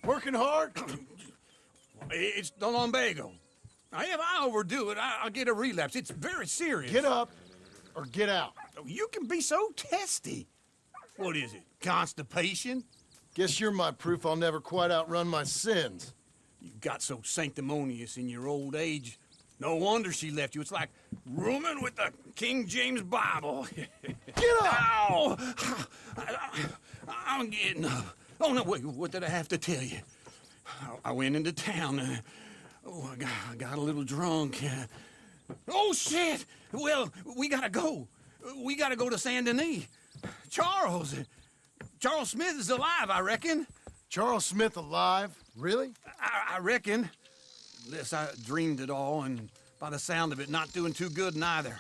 Working hard? It's the lumbago. Now, if I overdo it, I'll get a relapse. It's very serious. Get up or get out. You can be so testy. What is it, constipation? Guess you're my proof I'll never quite outrun my sins. You got so sanctimonious in your old age. No wonder she left you. It's like rooming with the King James Bible. Get up! Ow! I'm getting up. Oh, no, wait, what did I have to tell you? I went into town. I got a little drunk. Oh, shit! Well, we gotta go. We gotta go to Saint Denis. Charles Smith is alive, I reckon. Charles Smith alive? Really? I reckon. Unless I dreamed it all, and by the sound of it, not doing too good neither.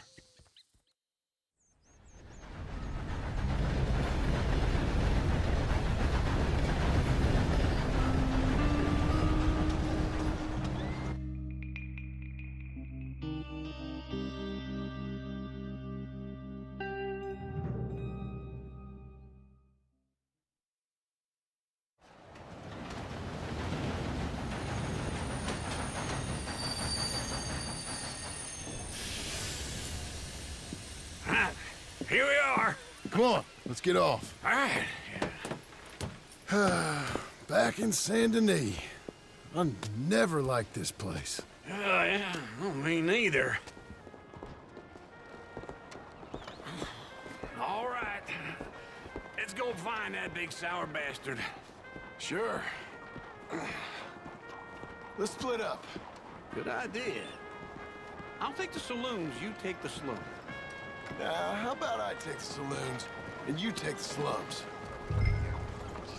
Here we are. Come on, let's get off. All right. Back in Saint Denis. I never liked this place. Yeah, well, me neither. All right. Let's go find that big sour bastard. Sure. Let's split up. Good idea. I'll take the saloons, you take the slums. Now, how about I take the saloons and you take the slums?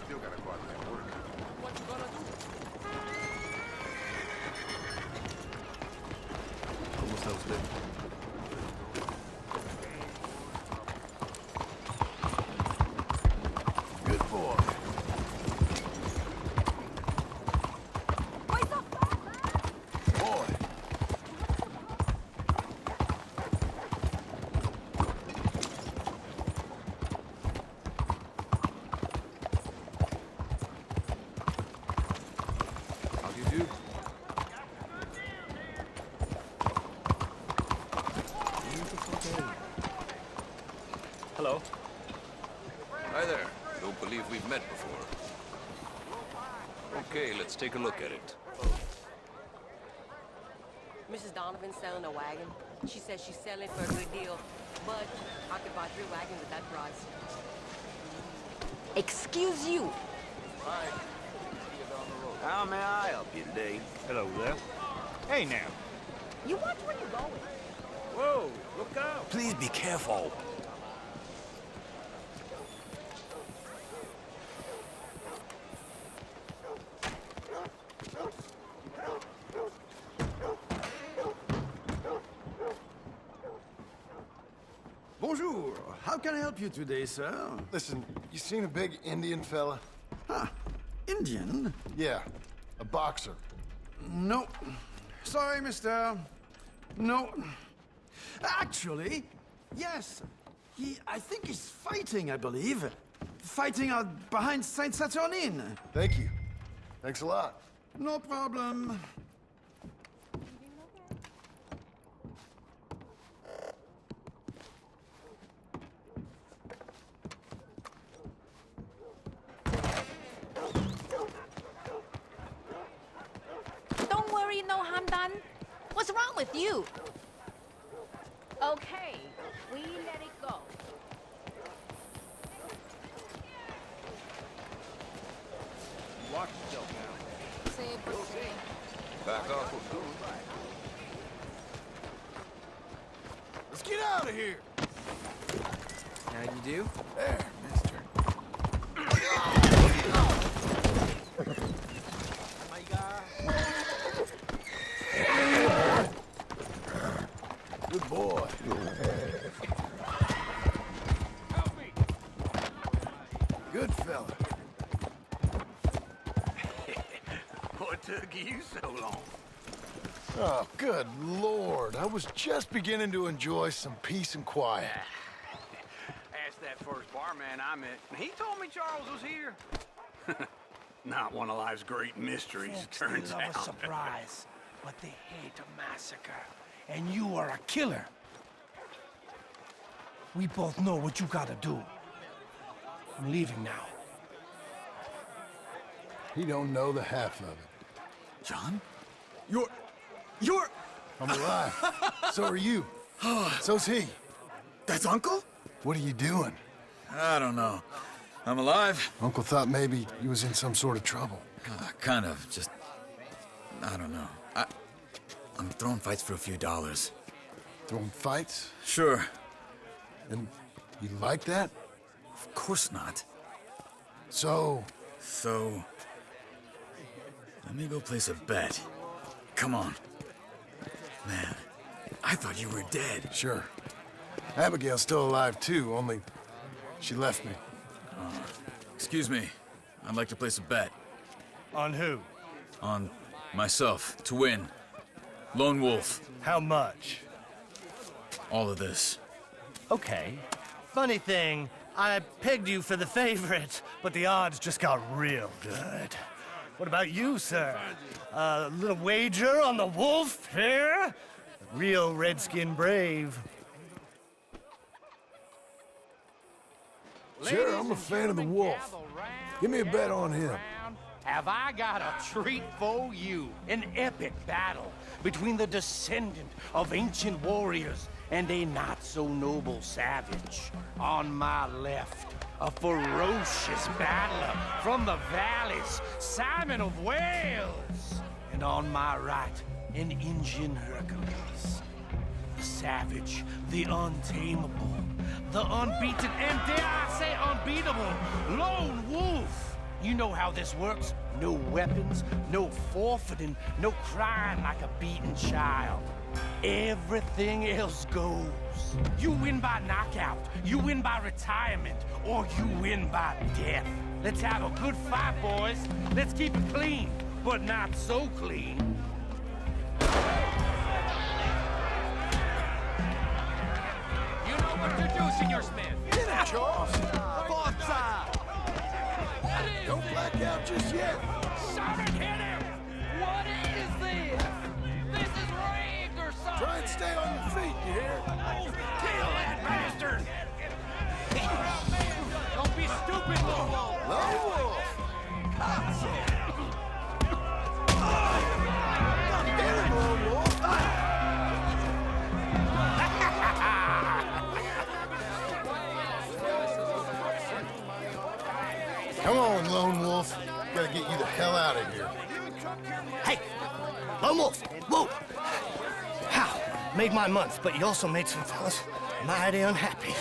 Still gotta go out and work. What you gonna do? ¿Cómo está usted? Good boy. Boy. How do you do? Hello. Hi there. Don't believe we've met before. Okay, let's take a look at it. Mrs. Donovan's selling a wagon. She says she's selling for a good deal, but I could buy 3 wagons at that price. Excuse you. How may I help you today? Hello there. Hey now. You watch where you're going. Whoa, look out. Please be careful. Bonjour. How can I help you today, sir? Listen, you seen a big Indian fella? Ah, Indian? Yeah, a boxer. No. Sorry, mister. No. Actually, yes. I think he's fighting, I believe. Fighting out behind Saint Saturnin. Thank you. Thanks a lot. No problem. Don't worry, no harm done. What's wrong with you? Okay, we let it go. Watch yourself now. Say, but say. Back off. Let's get out of here. How you do? There, mister. Good boy. Good fella. What took you so long? Oh, good Lord. I was just beginning to enjoy some peace and quiet. Asked that first barman I met, and he told me Charles was here. Not one of life's great mysteries, Folks, turns they love a out. surprise, but they hate a massacre. And you are a killer. We both know what you gotta do. I'm leaving now. He don't know the half of it. John? You're... I'm alive. So are you. So's he. That's Uncle? What are you doing? I don't know. I'm alive. Uncle thought maybe you was in some sort of trouble. Kind of. Just... I don't know. I'm throwing fights for a few dollars. Throwing fights? Sure. And you like that? Of course not. So, let me go place a bet. Come on. Man, I thought you were dead. sure. Abigail's still alive too, only she left me. Excuse me. I'd like to place a bet. On who? On myself, to win. Lone Wolf. How much? All of this. Okay. Funny thing, I pegged you for the favorite, but the odds just got real good. What about you, sir? A little wager on the wolf here? Real redskin brave. Sure, I'm a fan of the wolf. Give me a bet on him. Have I got a treat for you? An epic battle between the descendant of ancient warriors and a not-so-noble savage. On my left, a ferocious battler from the valleys, Simon of Wales. And on my right, an Indian Hercules. The savage, the untamable, the unbeaten, and dare I say unbeatable, Lone Wolf. You know how this works. No weapons, no forfeiting, no crying like a beaten child. Everything else goes. You win by knockout, you win by retirement, or you win by death. Let's have a good fight, boys. Let's keep it clean, but not so clean. You know what to do, Senor Smith. Get it, Charles! Don't black out just yet. Sergeant, hit him! What is this? This is rigged or something! Try and stay on your feet, you hear? Kill that bastard! Don't be stupid, Lone Wolf! Lone Wolf! Get him, Lone Wolf! Come on, Lone Wolf. Gotta get you the hell out of here. Hey, Lone Wolf, whoa! How? Made my month, but you also made some fellas mighty unhappy.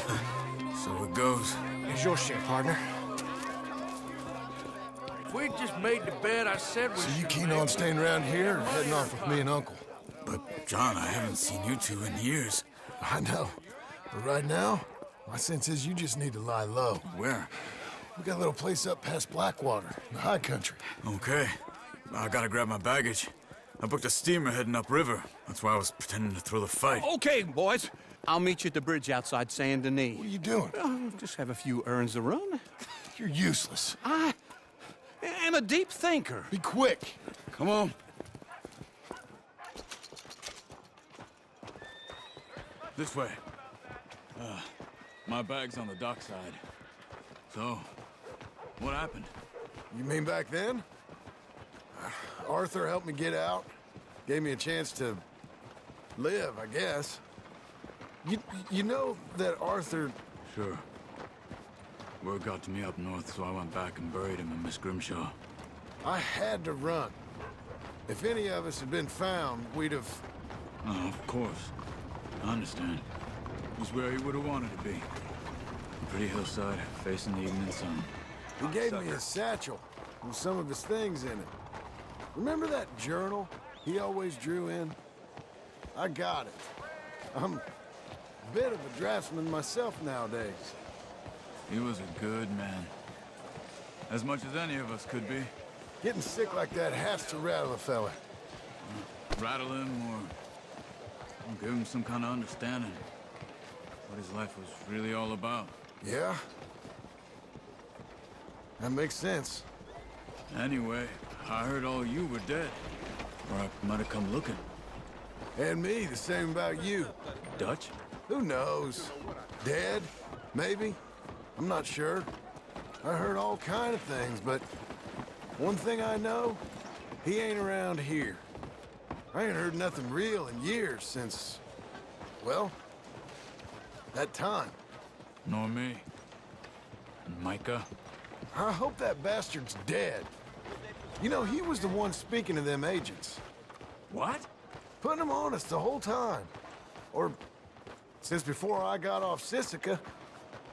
So it goes. Here's your share, partner. If we just made the bed I said we So you should keen make- on staying around here or heading off with me and Uncle? But, John, I haven't seen you two in years. I know. But right now, my sense is you just need to lie low. Where? We got a little place up past Blackwater, in the high country. Okay. I gotta grab my baggage. I booked a steamer heading upriver. That's why I was pretending to throw the fight. Okay, boys. I'll meet you at the bridge outside Saint Denis. What are you doing? Just have a few errands to run. You're useless. I am a deep thinker. Be quick. Come on. This way. My bag's on the dockside. So, what happened? You mean back then? Arthur helped me get out. Gave me a chance to live, I guess. You know that Arthur... Sure. Word got to me up north, so I went back and buried him in Miss Grimshaw. I had to run. If any of us had been found, we'd have... Oh, of course. I understand. It was where he would have wanted to be. A pretty hillside, facing the evening sun. He gave me his satchel with some of his things in it. Remember that journal he always drew in? I got it. I'm a bit of a draftsman myself nowadays. He was a good man. As much as any of us could be. Getting sick like that has to rattle a fella. Rattle him or give him some kind of understanding. What his life was really all about. Yeah? That makes sense. Anyway, I heard all you were dead. Or I might have come looking. And me, the same about you. Dutch? Who knows? Dead? Maybe? I'm not sure. I heard all kind of things, but one thing I know, he ain't around here. I ain't heard nothing real in years since, well, that time. Nor me. And Micah? I hope that bastard's dead. You know, he was the one speaking to them agents. What? Putting them on us the whole time. Or, since before I got off Sisika.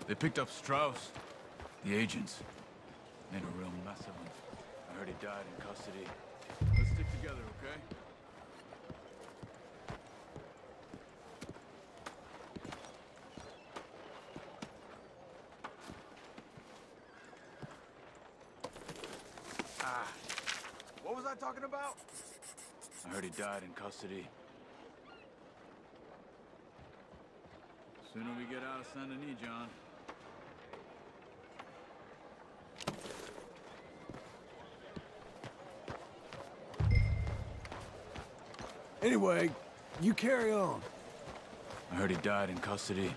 They picked up Strauss. The agents. Made a real mess of him. I heard he died in custody. Let's stick together, okay? What was I talking about? I heard he died in custody. Sooner we get out of Saint Denis, John. Anyway, you carry on. I heard he died in custody.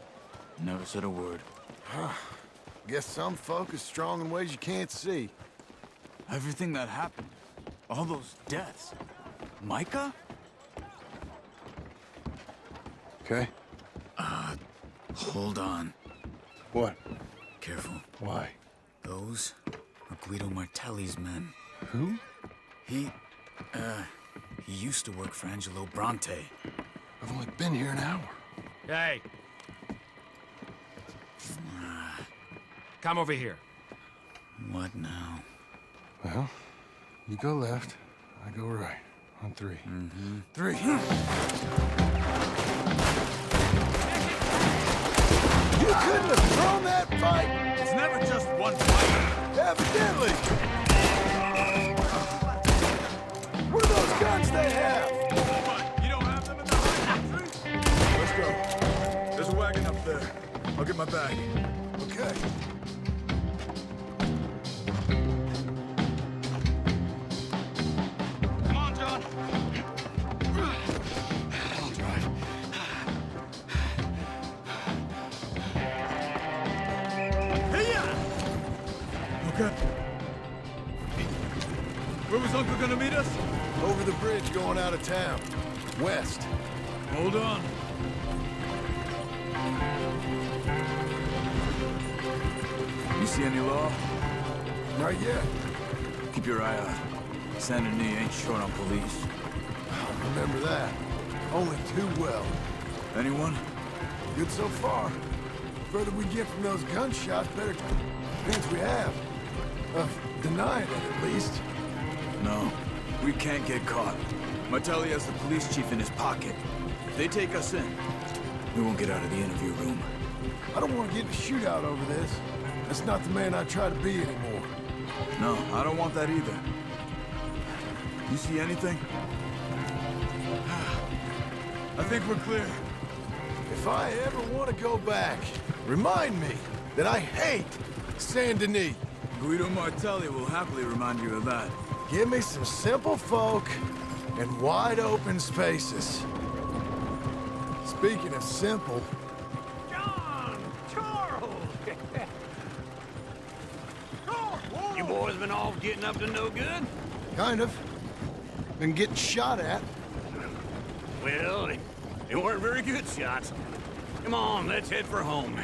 Never said a word. Guess some folk is strong in ways you can't see. Everything that happened. All those deaths. Micah? Okay. Hold on. What? Careful. Why? Those are Guido Martelli's men. Who? He used to work for Angelo Bronte. I've only been here an hour. Hey! Come over here. What now? Well, you go left, I go right. On three. Mm-hmm. 3. You couldn't have thrown that fight! It's never just one fight. Evidently! What are those guns they have? What? You don't have them in the high country? Let's go. There's a wagon up there. I'll get my bag. Okay. Come on, John. I'll drive. Okay. Where was Uncle gonna meet us? Over the bridge going out of town. West. Hold on. You see any law? Not yet. Keep your eye out. Saint Denis ain't short on police. Remember that. Only too well. Anyone? Good so far. The further we get from those gunshots, better chance we have. Of denying it, at least. No. We can't get caught. Martelli has the police chief in his pocket. If they take us in, we won't get out of the interview room. I don't want to get in a shootout over this. That's not the man I try to be anymore. No, I don't want that either. You see anything? I think we're clear. If I ever want to go back, remind me that I hate Saint Denis. Guido Martelli will happily remind you of that. Give me some simple folk and wide open spaces. Speaking of simple, John! Charles! You boys been all getting up to no good? kind of. Been getting shot at. Well, they weren't very good shots. Come on, let's head for home.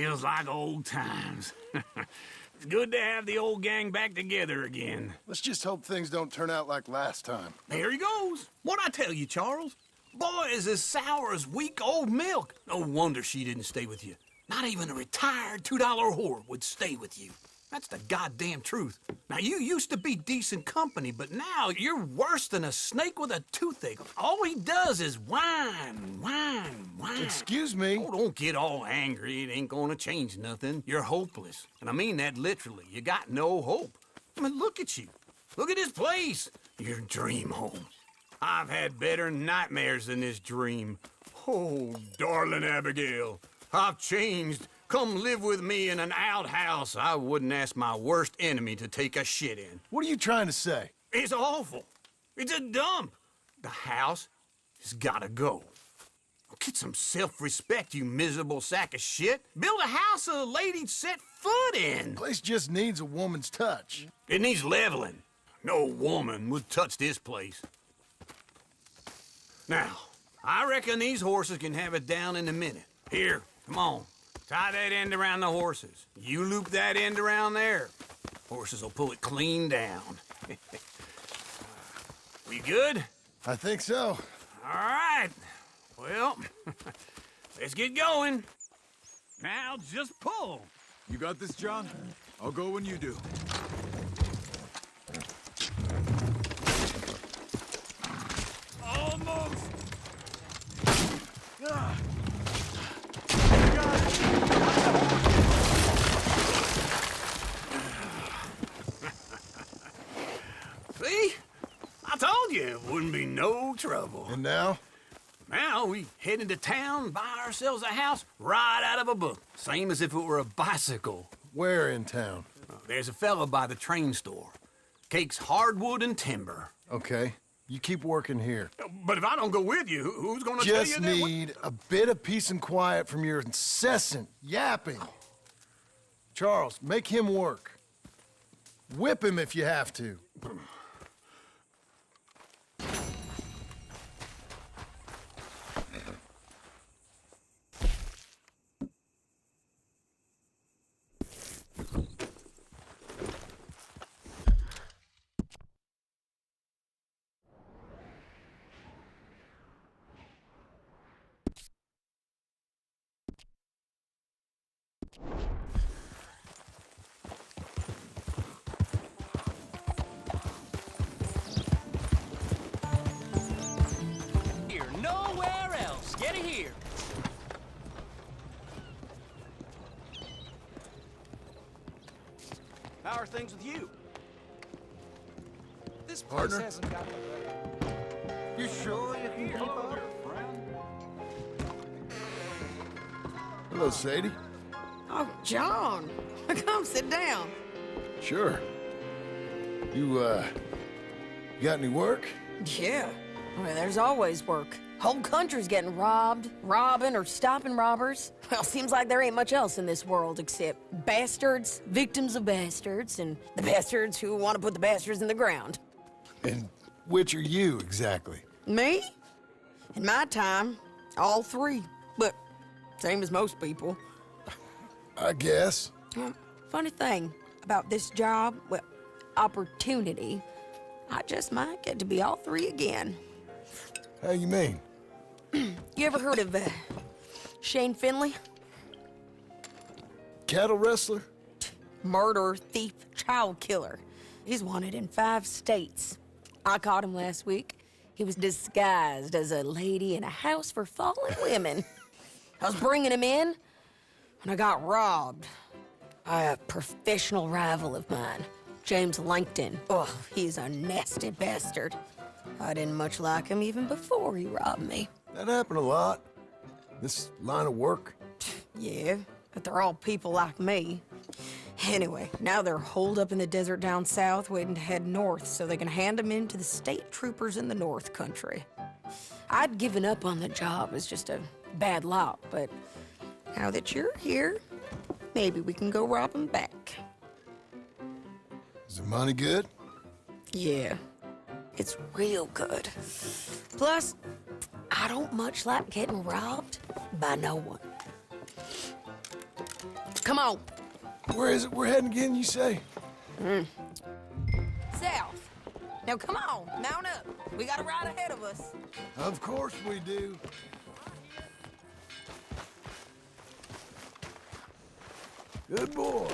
Feels like old times. It's good to have the old gang back together again. Let's just hope things don't turn out like last time. There he goes. What'd I tell you, Charles? Boy is as sour as weak old milk. No wonder she didn't stay with you. Not even a retired $2 whore would stay with you. That's the goddamn truth. Now, you used to be decent company, but now you're worse than a snake with a toothache. All he does is whine. Excuse me? Oh, don't get all angry. It ain't gonna change nothing. You're hopeless. And I mean that literally. You got no hope. I mean, look at you. Look at this place. Your dream home. I've had better nightmares than this dream. Oh, darling Abigail, I've changed. Come live with me in an outhouse I wouldn't ask my worst enemy to take a shit in. What are you trying to say? It's awful. It's a dump. The house has gotta go. Get some self-respect, you miserable sack of shit. Build a house a lady'd set foot in. Place just needs a woman's touch. It needs leveling. No woman would touch this place. Now, I reckon these horses can have it down in a minute. Here, come on. Tie that end around the horses. You loop that end around there. Horses will pull it clean down. We good? I think so. All right. Well, let's get going. Now just pull. You got this, John? I'll go when you do. Almost. See? I told you it wouldn't be no trouble. And now? Now we head into town, buy ourselves a house right out of a book. Same as if it were a bicycle. Where in town? There's a fella by the train store. Cakes hardwood and timber. Okay. You keep working here. But if I don't go with you, who's gonna tell you Just that? need a bit of peace and quiet from your incessant yapping. Charles, make him work. Whip him if you have to. Here, nowhere else. Get it here. How are things with you? This Partner? place hasn't got the... You sure you can keep up? Hello, Sadie. Oh, John. Come sit down. Sure. You got any work? Yeah. Well, there's always work. Whole country's getting robbed, robbing, or stopping robbers. Well, seems like there ain't much else in this world except bastards, victims of bastards, and the bastards who want to put the bastards in the ground. And which are you, exactly? Me? In my time, all three. But same as most people. I guess. Funny thing about this job, well, opportunity, I just might get to be all three again. How you mean? You ever heard of Shane Finley? Cattle wrestler? Murderer, thief, child killer. He's wanted in 5 states. I caught him last week. He was disguised as a lady in a house for fallen women. I was bringing him in, and I got robbed by a professional rival of mine, James Langton. Oh, he's a nasty bastard. I didn't much like him even before he robbed me. That happened a lot. This line of work. Yeah, but they're all people like me. Anyway, now they're holed up in the desert down south, waiting to head north so they can hand them in to the state troopers in the north country. I'd given up on the job as just a bad lot, but now that you're here, maybe we can go rob them back. Is the money good? Yeah, it's real good. Plus, I don't much like getting robbed by no one. Come on. Where is it we're heading again, you say? South. Now come on, mount up. We got a ride ahead of us. Of course we do. Good boy.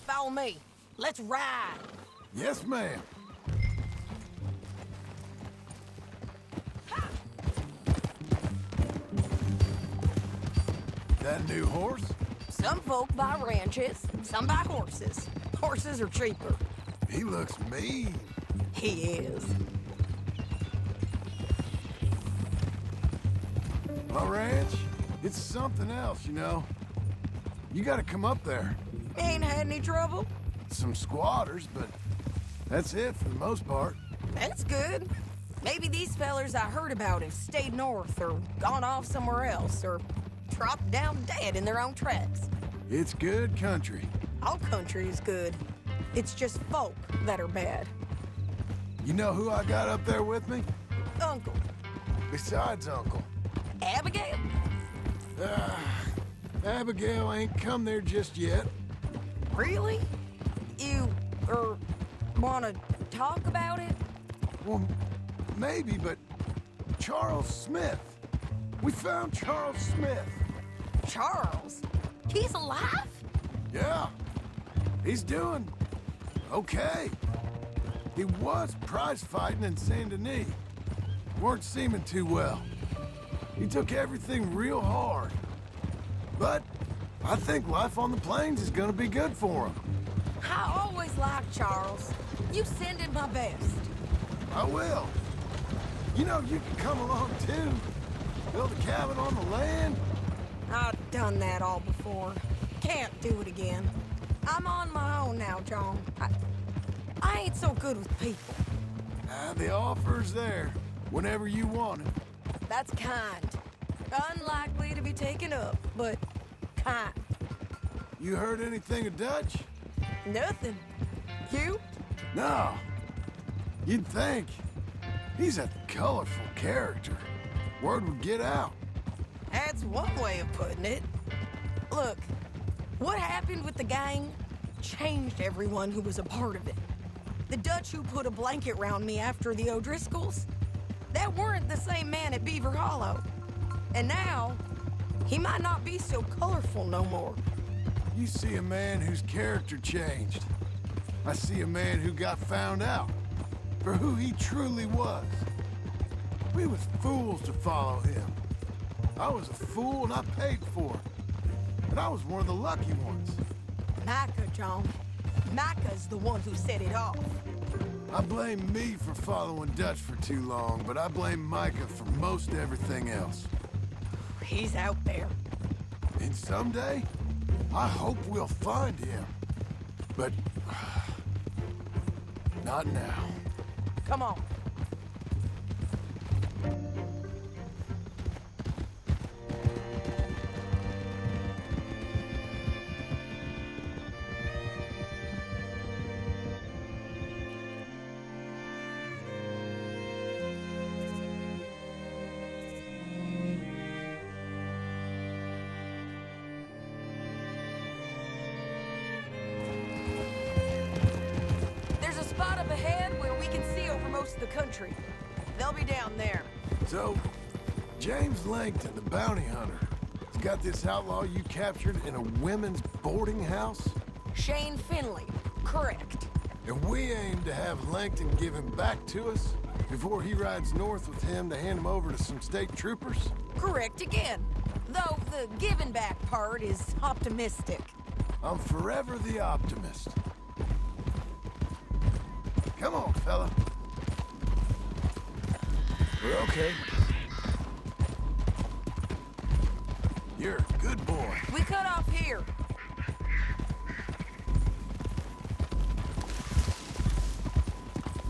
Follow me. Let's ride. Yes, ma'am. That new horse? Some folk buy ranches, some buy horses. Horses are cheaper. He looks mean. He is. My ranch? It's something else, you know. You gotta come up there. Ain't had any trouble? Some squatters, but that's it for the most part. That's good. Maybe these fellers I heard about have stayed north or gone off somewhere else or dropped down dead in their own tracks. It's good country. All country is good. It's just folk that are bad. You know who I got up there with me? Uncle. Besides Uncle. Abigail? Abigail ain't come there just yet. Really? You, wanna talk about it? Well, maybe, but Charles Smith. We found Charles Smith. Charles? He's alive? Yeah. He's doing okay. He was prize fighting in Saint Denis. Weren't seeming too well. He took everything real hard. But I think life on the plains is gonna be good for him. I always liked Charles. You send him my best. I will. You know, you can come along too. Build a cabin on the land. I've done that all before. Can't do it again. I'm on my own now, John. I ain't so good with people. The offer's there whenever you want it. That's kind. Unlikely to be taken up, but kind. You heard anything of Dutch? Nothing. You? No. You'd think. He's a colorful character. Word would get out. That's one way of putting it. Look, what happened with the gang changed everyone who was a part of it. The Dutch who put a blanket round me after the O'Driscolls, that weren't the same man at Beaver Hollow. And now, he might not be so colorful no more. You see a man whose character changed. I see a man who got found out for who he truly was. We was fools to follow him. I was a fool and I paid for it. But I was one of the lucky ones. Micah, John. Micah's the one who set it off. I blame me for following Dutch for too long, but I blame Micah for most everything else. He's out there. And someday, I hope we'll find him. But not now. Come on. Spot up ahead where we can see over most of the country. They'll be down there. So, James Langton, the bounty hunter, has got this outlaw you captured in a women's boarding house? Shane Finley, correct. And we aim to have Langton give him back to us before he rides north with him to hand him over to some state troopers? Correct again. Though the giving back part is optimistic. I'm forever the optimist. Come on, fella. We're okay. You're a good boy. We cut off here.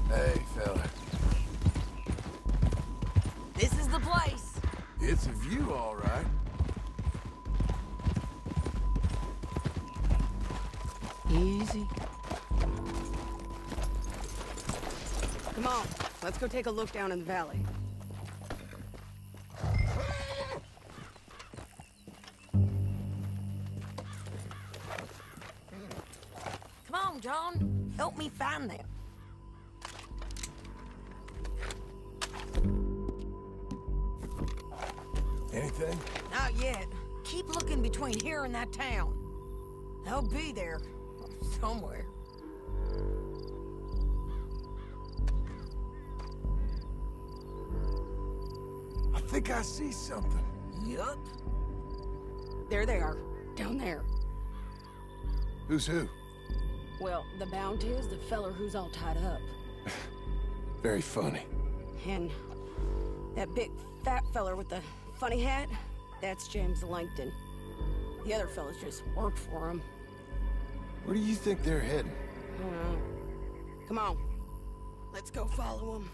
Hey, fella. This is the place. It's a view, all right. Easy. Come on, let's go take a look down in the valley. on, John. Help me find them. Anything? Not yet. Keep looking between here and that town. They'll be there. Somewhere. I think I see something. Yup. There they are. Down there. Who's who? Well, the bounty is the feller who's all tied up. Very funny. And that big fat feller with the funny hat, that's James Langton. The other fellas just work for him. Where do you think they're heading? Come on. Let's go follow them.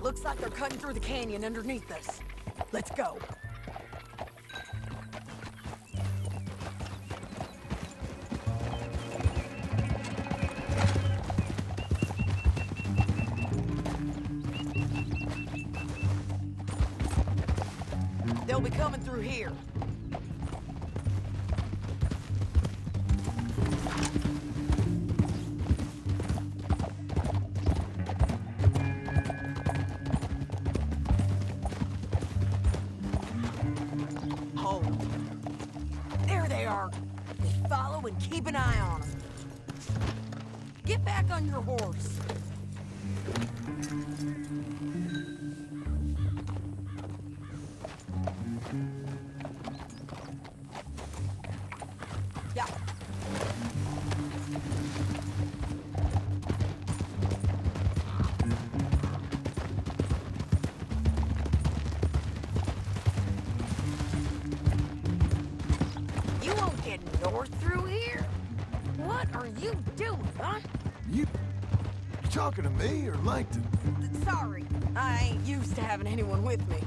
Looks like they're cutting through the canyon underneath us. Let's go. They'll be coming through here. Hold. There they are. Just follow and keep an eye on them. Get back on your horse. Yeah. You won't get north through here? What are you doing, huh? You talking to me or Langton? Sorry, I ain't used to having anyone with me.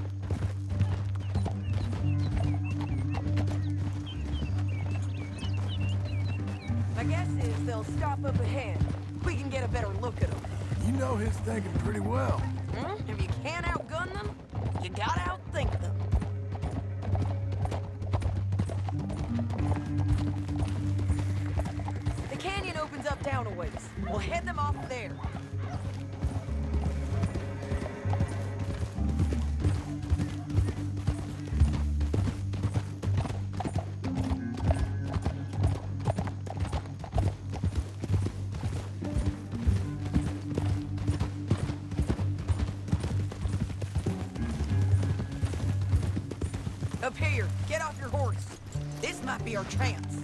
My guess is they'll stop up ahead. We can get a better look at them. You know his thinking pretty well. If you can't outgun them, you gotta outthink them. The canyon opens up down a ways. We'll head them off there. Up here, get off your horse. This might be our chance.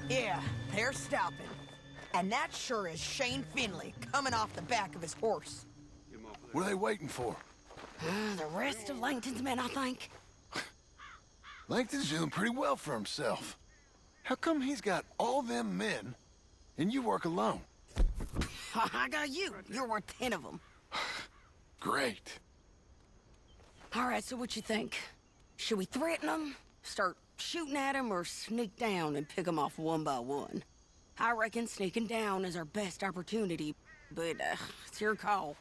Yeah, they're stopping. And that sure is Shane Finley coming off the back of his horse. What are they waiting for? The rest of Langton's men, I think. Langton's doing pretty well for himself. How come he's got all them men and you work alone? I got you. You're worth 10 of them. Great. All right, so what you think? Should we threaten them, start shooting at them, or sneak down and pick them off one by one? I reckon sneaking down is our best opportunity, but it's your call.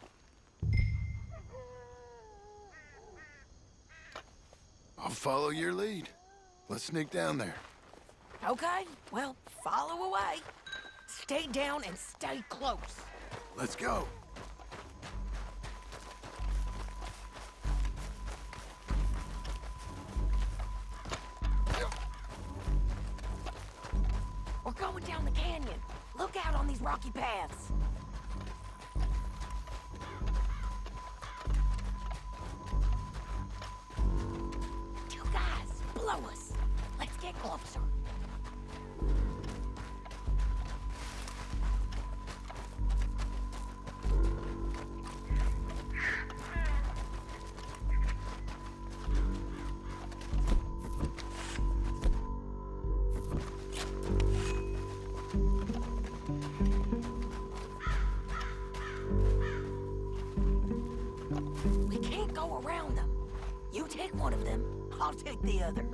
I'll follow your lead. Let's sneak down there. Okay, well, follow away. Stay down and stay close. Let's go. We're going down the canyon. Look out on these rocky paths. Two guys below us. Let's get closer. We can't go around them. You take one of them, I'll take the other.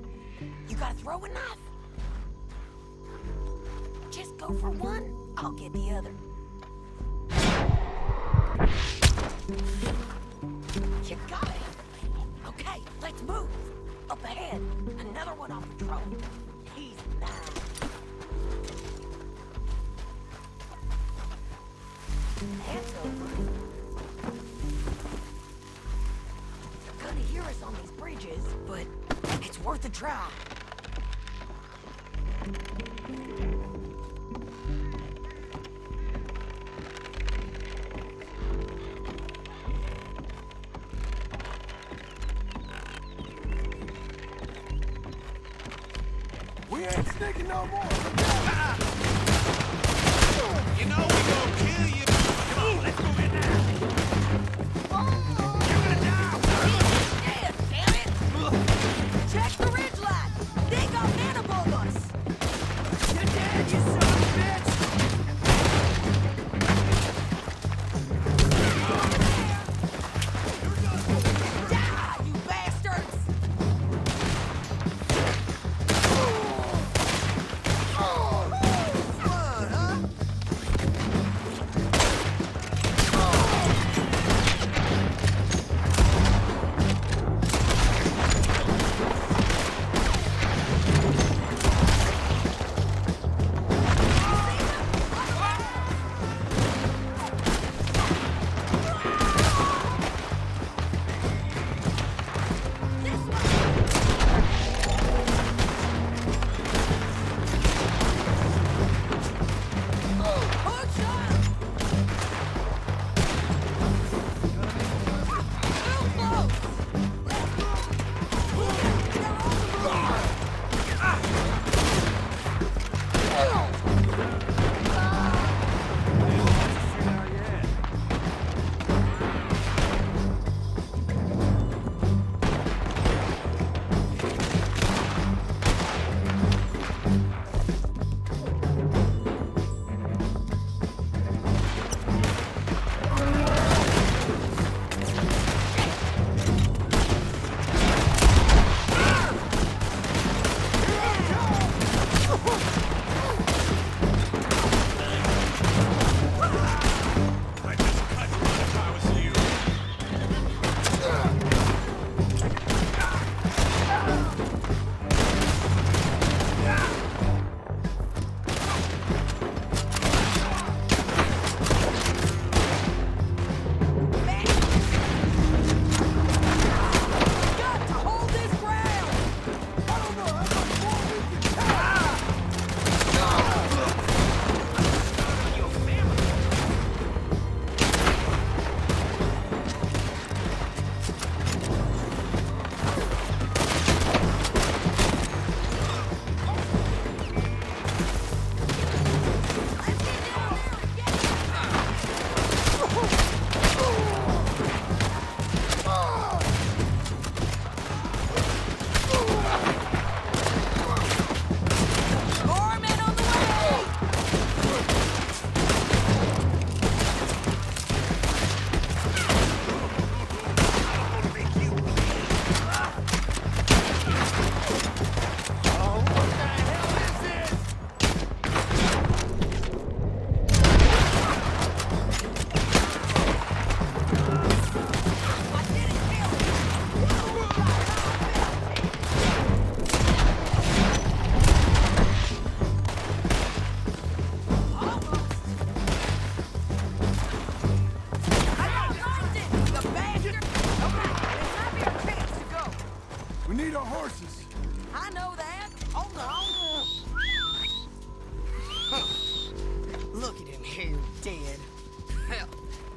You gotta throw a knife. Just go for one, I'll get the other. You got it. Okay, let's move. Up ahead, another one on patrol. He's mine. That's over. They're gonna hear us on these bridges, but it's worth a try. We ain't sneaking no more. You know we gonna kill you. Come on, let's move in there. You're gonna die. Yeah, damn it! Check the ridgeline. They got men above us. You're dead, you son of a bitch. Die, you bastards!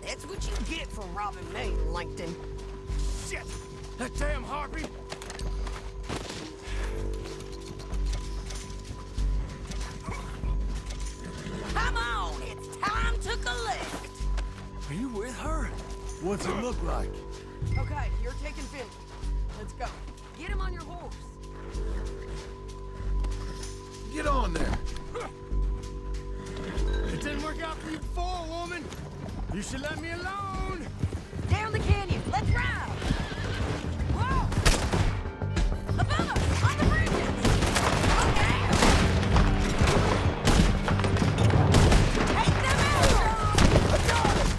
That's what you get for robbing me, Langton. Shit! That damn harpy! Come on, it's time to collect. Are you with her? What's it look like? Okay, you're taking Finley. Let's go. Get him on your horse. Get on there. It didn't work out for you before, woman. You should let me alone. Down the canyon. Let's ride. Whoa! Above us, on the bridges. Okay. Take them out, John. I got it.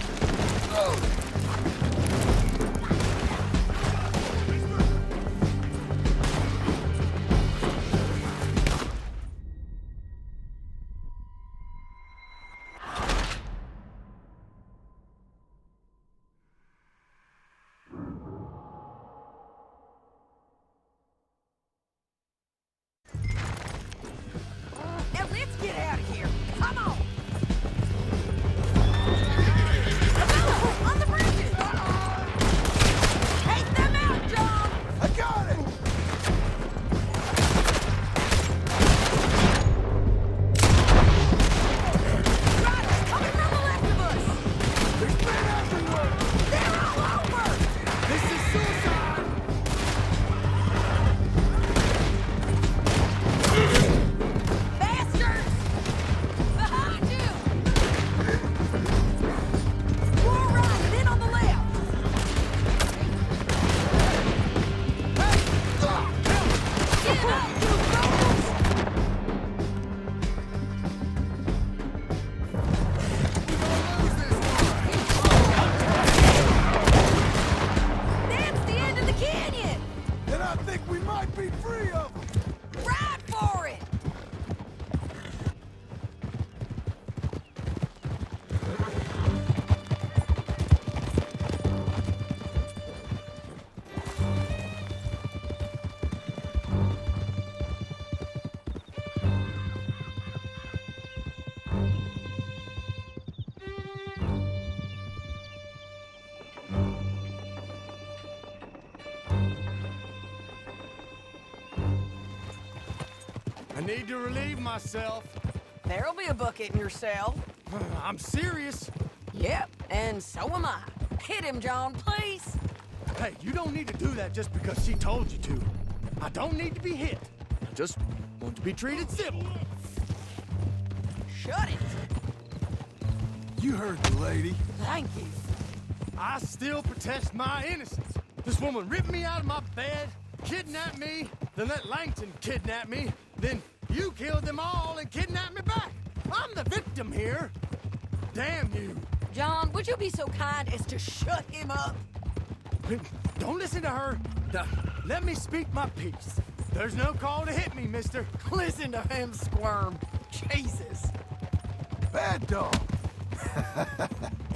need to relieve myself. There'll be a bucket in your cell. I'm serious. Yep, and so am I. Hit him, John, please. Hey, you don't need to do that just because she told you to. I don't need to be hit. I just want to be treated civil. Shut it. You heard the lady. Thank you. I still protest my innocence. This woman ripped me out of my bed, kidnapped me, then let Langton kidnap me, then you killed them all and kidnapped me back. I'm the victim here. Damn you. John, would you be so kind as to shut him up? Don't listen to her. Let me speak my piece. There's no call to hit me, mister. Listen to him squirm. Jesus. Bad dog.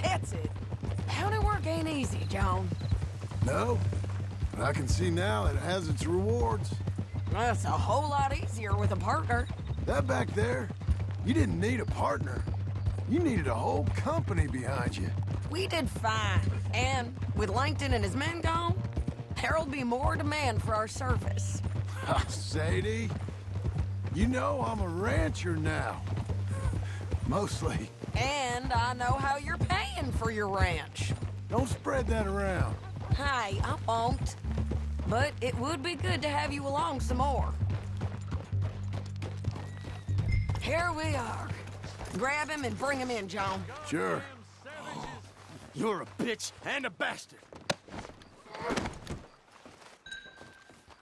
That's it. County work ain't easy, John. No, but I can see now it has its rewards. That's a whole lot easier with a partner. That back there, you didn't need a partner. You needed a whole company behind you. We did fine. And with Langton and his men gone, there'll be more demand for our service. Sadie, you know I'm a rancher now. Mostly. And I know how you're paying for your ranch. Don't spread that around. Hey, I won't. But it would be good to have you along some more. Here we are. Grab him and bring him in, John. Sure. You're a bitch and a bastard.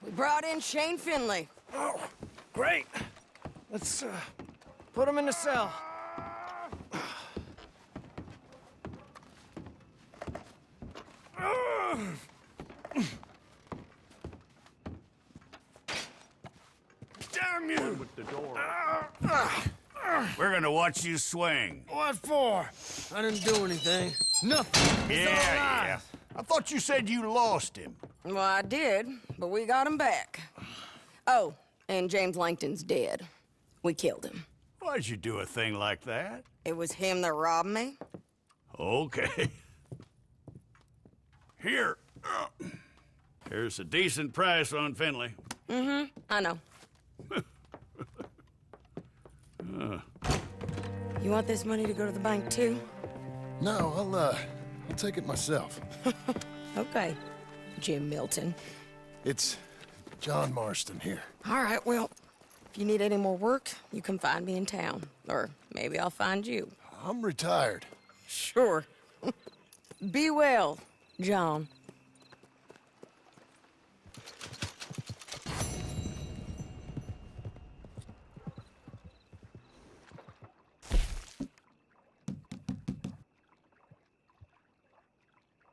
We brought in Shane Finley. Oh, great. Let's put him in the cell. Damn you! With the door. We're gonna watch you swing. What for? I didn't do anything. Nothing. It's all lies. I thought you said you lost him. Well, I did, but we got him back. Oh, and James Langton's dead. We killed him. Why'd you do a thing like that? It was him that robbed me. Okay. Here. Here's a decent price on Finley. Mm-hmm, I know. You want this money to go to the bank, too? No, I'll take it myself. Okay, Jim Milton. It's John Marston here. All right, well, if you need any more work, you can find me in town. Or maybe I'll find you. I'm retired. Sure. Be well, John.